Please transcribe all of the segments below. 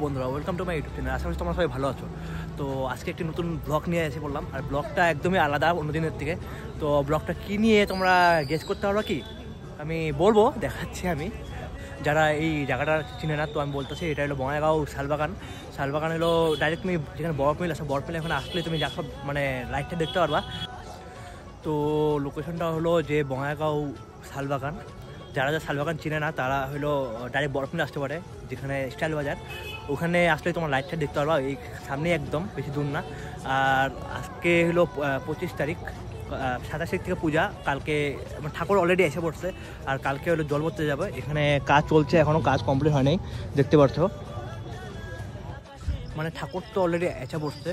বন্ধুরা, welcome to my YouTube channel. আশা করি তোমরা সবাই ভালো আছো। তো আজকে একটি নতুন ব্লগ নিয়ে এসে পড়লাম, আর ব্লগটা একদমই আলাদা অন্য দিনের থেকে। তো ব্লগটা কী নিয়ে তোমরা গেস করতে পারো কি? আমি বলবো, দেখাচ্ছি আমি। যারা এই জায়গাটা চিনে না, তো আমি বলতেছি এটা হলো বঙ্গাইগাঁও শালবাগান। শালবাগান হলো ডাইরেক্ট তুমি যেখানে বরফ মিল আছে, বরফ মিল এখানে আসলে তুমি যা সব মানে লাইটটা দেখতে পারবা। তো লোকেশনটা হলো যে বঙ্গাইগাঁও শালবাগান। যারা শালবাগান চিনে না তারা হলো ডাইরেক্ট বরফ মিলে আসতে পারে, যেখানে স্টাইল বাজার, ওখানে আসলে তোমার লাইটটা দেখতে পারবা। এই সামনেই একদম, বেশি দূর না। আর আজকে হলো 25 তারিখ, 27 তারিখ থেকে পূজা। কালকে ঠাকুর অলরেডি এসে পড়ছে, আর কালকে হলো জল ভরতে যাবে। এখানে কাজ চলছে, এখনও কাজ কমপ্লিট হয় নাই, দেখতে পাচ্ছ। মানে ঠাকুর তো অলরেডি এসে পড়ছে,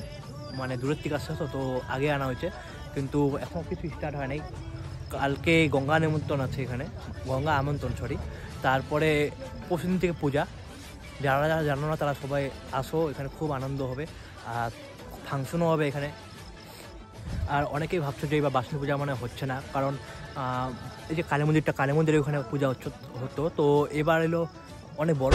মানে দূরের থেকে আসছে, তো আগে আনা হয়েছে, কিন্তু এখনও কিছু স্টার্ট হয় নাই। কালকে গঙ্গা নিমন্ত্রণ আছে, এখানে গঙ্গা আমন্ত্রণ সরি। তারপরে পরশুদিন থেকে পূজা। যারা যারা জানো না তারা সবাই আসো, এখানে খুব আনন্দ হবে, আর ফাংশনও হবে এখানে। আর অনেকেই ভাবছো যে এবার বাসন্তী পূজা মানে হচ্ছে না, কারণ এই যে কালী মন্দিরে ওখানে পূজা হতো, তো এবার এলো অনেক বড়।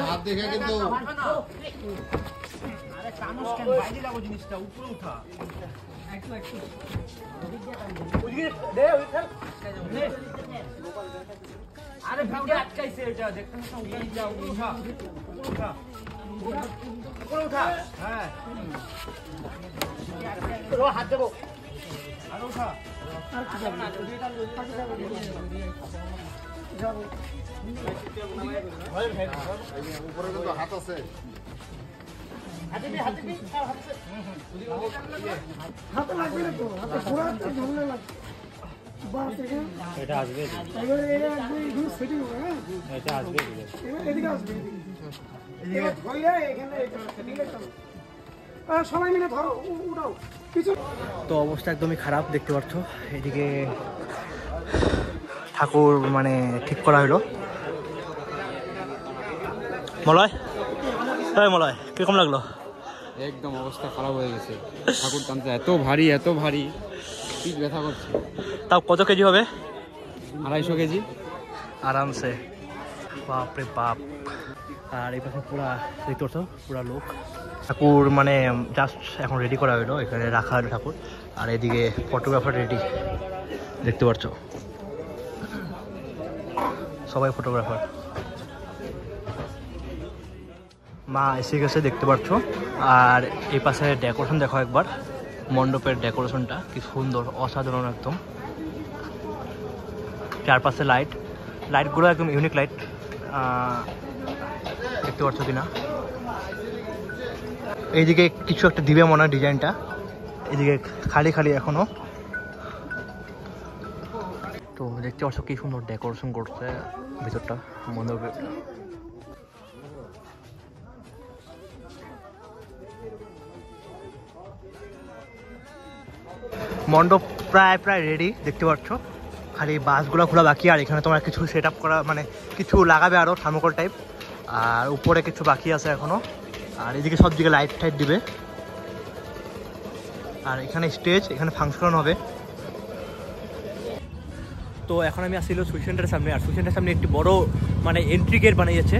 হাত দেখে কিন্তু জিনিসটা উপরে উঠা আরে ভিডিও আটকাইছে, এটা দেখতেন না, উপরে যাও, উঠা উঠা উপরে উঠা। হ্যাঁ ও হাত দেবো, আর উঠা, আর কি যাবে না, উপরে কিন্তু হাত আছে, হাতে লাগবে না তো, হাতে ঘোরা ঝামেলা লাগবে। এটা আসবে, সেটিং হবে, এটা আসবে, এদিকে আসবে, এদিকে ধইলে এখানে সেটিং করতে সবাই মিলে ধরো, উঠাও কিছু। তো অবস্থা একদমই খারাপ, দেখতে পাচ্ছ। এদিকে ঠাকুর মানে ঠিক করা হলো। মলয়, মলয় কিরকম লাগলো? একদম অবস্থা খারাপ হয়ে গেছে, ঠাকুর টানতে এত ভারী পিঠ ব্যথা করছে। তাও কত কেজি হবে? 250 কেজি আরামসে, বাপরে বাপ। আর এই পাশে পুরা দেখতে পাচ্ছ, পুরা লোক। ঠাকুর মানে জাস্ট এখন রেডি করা হলো, এখানে রাখা হলো ঠাকুর। আর এদিকে ফটোগ্রাফার রেডি, দেখতে পাচ্ছ, সবাই ফটোগ্রাফার। মা এসে গেছে, দেখতে পাচ্ছ। আর এই পাশে ডেকোরেশন দেখো একবার, মণ্ডপের ডেকোরেশনটা কি সুন্দর, অসাধারণ একদম। চারপাশে লাইটগুলো একদম ইউনিক লাইট, দেখতে পাচ্ছ কিনা। এইদিকে কিছু একটা দিবে মনে হয় ডিজাইনটা, এদিকে খালি এখনো। তো দেখতে পাচ্ছ কি সুন্দর ডেকোরেশন করছে ভিতরটা মণ্ডপে। মণ্ডপ প্রায় রেডি, দেখতে পাচ্ছ। খালি বাসগুলো খোলা বাকি, আর এখানে তোমার কিছু সেট আপ করা, মানে কিছু লাগাবে আরও থার্মোকল টাইপ, আর উপরে কিছু বাকি আছে এখনও। আর এদিকে সব দিকে লাইট টাইট দিবে, আর এখানে স্টেজ, এখানে ফাংশন হবে। তো এখন আমি আসছিল সুইচ সেন্টারের সামনে, আর সুইচ সেন্টারের সামনে একটি বড় মানে এন্ট্রি গেট বানিয়েছে,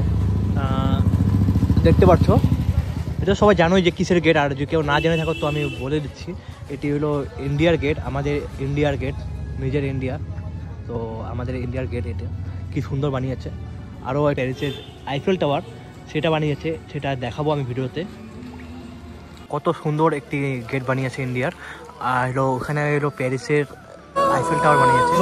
দেখতে পাচ্ছ। এটা সবাই জানোই যে কিসের গেট, আর যদি কেউ না জেনে থাকো তো আমি বলে দিচ্ছি। এটি হলো ইন্ডিয়ার গেট, আমাদের ইন্ডিয়ার গেট, নিজের ইন্ডিয়া। তো আমাদের ইন্ডিয়ার গেট এটা কি সুন্দর বানিয়েছে। আরও প্যারিসের আইফেল টাওয়ার, সেটা বানিয়েছে, সেটা দেখাবো আমি ভিডিওতে। কত সুন্দর একটি গেট বানিয়েছে ইন্ডিয়ার। আর হলো ওখানে হলো প্যারিসের আইফেল টাওয়ার বানিয়েছে।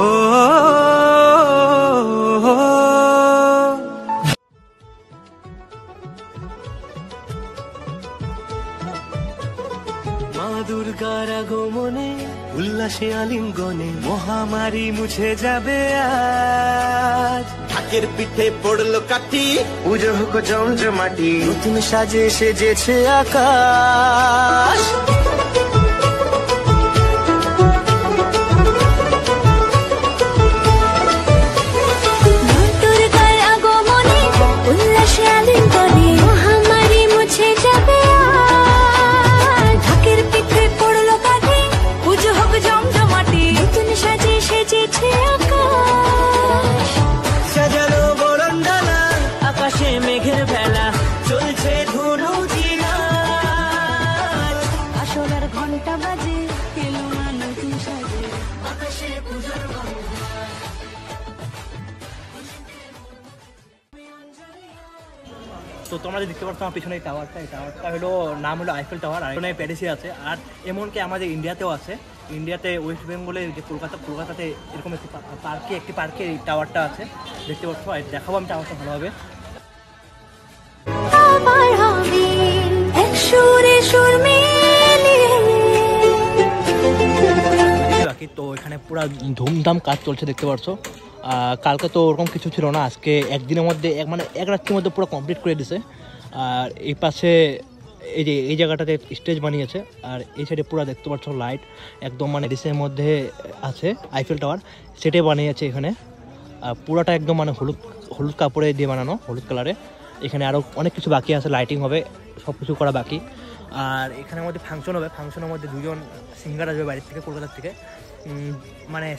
মা দুর্গার আগমনে উল্লাসে আলিঙ্গনে মহামারী মুছে যাবে আজ। ঢাকের পিঠে পড়লো কাঠি, পুজো হোক জমজমাটি, নতুন সাজে সেজেছে আকাশ। তো তোমরা দেখতে পাচ্ছ আমার পিছনে এই টাওয়ারটা হলো নাম হলো আইফেল টাওয়ার, আর এখানে প্যারিসে আছে, আর এমনকি আমাদের ইন্ডিয়াতেও আছে। ইন্ডিয়াতে ওয়েস্ট বেঙ্গলে যে কলকাতাতে এরকম একটি পার্কে এই টাওয়ারটা আছে, দেখতে পাচ্ছ। দেখাবো আমি টাওয়ারটা ভালোভাবে। তো এখানে পুরো ধুমধাম কাজ চলছে দেখতে পাচ্ছ। কালকে তো ওরকম কিছু ছিল না, আজকে একদিনের মধ্যে এক রাত্রির মধ্যে পুরো কমপ্লিট করে দিছে। আর এই পাশে এই জায়গাটাতে স্টেজ বানিয়েছে, আর এই সাইডে পুরো দেখতে পাচ্ছ লাইট একদম প্যারিসের মধ্যে আছে আইফেল টাওয়ার, সেটাই বানিয়েছে এখানে। পুরোটা একদম হলুদ কাপড়ে দিয়ে বানানো, হলুদ কালারে। এখানে আরও অনেক কিছু বাকি আছে, লাইটিং হবে, সব কিছু করা বাকি। আর এখানের মধ্যে ফাংশন হবে, ফাংশনের মধ্যে দুজন সিঙ্গার আসবে বাইরের থেকে, কলকাতার থেকে।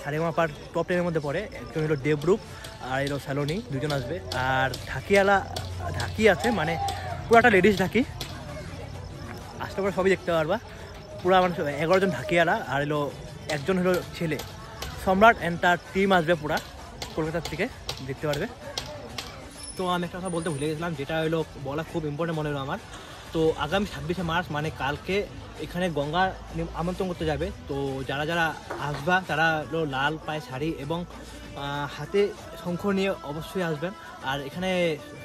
সারেগামাপার টপ 10-এর মধ্যে পড়ে। একজন হলো দেবরূপ আর এলো স্যালোনি, দুজন আসবে। আর ঢাকি আছে, পুরাটা লেডিস ঢাকি, আসতে করে সবই দেখতে পারবা। পুরা 11 জন ঢাকিয়ালা, আর এলো একজন হলো ছেলে সম্রাট, অ্যান্ড তার টিম আসবে পুরা কলকাতার থেকে, দেখতে পারবে। তো আমি একটা কথা বলতে ভুলে গেছিলাম, যেটা হলো বলা খুব ইম্পর্টেন্ট মনে হলো আমার। তো আগামী 26শে মার্চ কালকে এখানে গঙ্গা আমন্ত্রণ করতে যাবে। তো যারা আসবা তারা লাল পায়ে শাড়ি এবং হাতে শঙ্খ নিয়ে অবশ্যই আসবেন। আর এখানে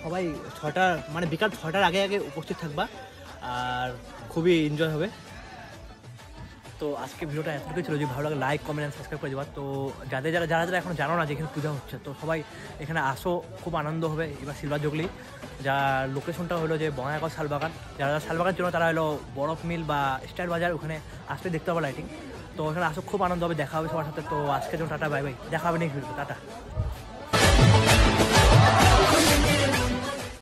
সবাই বিকাল 6টার আগে উপস্থিত থাকবা, আর খুবই এনজয় হবে। তো আজকে ভিডিওটা এতটুকু ছিল। যদি ভালো লাগে লাইক, কমেন্ট অ্যান্ড সাবস্ক্রাইব করে দেবা। তো যারা এখন জানো না যে এখানে পূজা হচ্ছে, তো সবাই এখানে আসো, খুব আনন্দ হবে। এবার সিলভার জুগলি, যা লোকেশনটা হলো যে বঙ্গাইগাঁও শালবাগান। যারা শালবাগানের জন্য তারা হলো বরফ মিল বা স্টাইল বাজার, ওখানে আসলে দেখতে পাবো লাইটিং। তো ওখানে আসো, খুব আনন্দ হবে, দেখা হবে সবার সাথে। তো আজকের জন্য টাটা, বাই বাই, দেখা হবে নেক্সট ভিডিওতে, টাটা।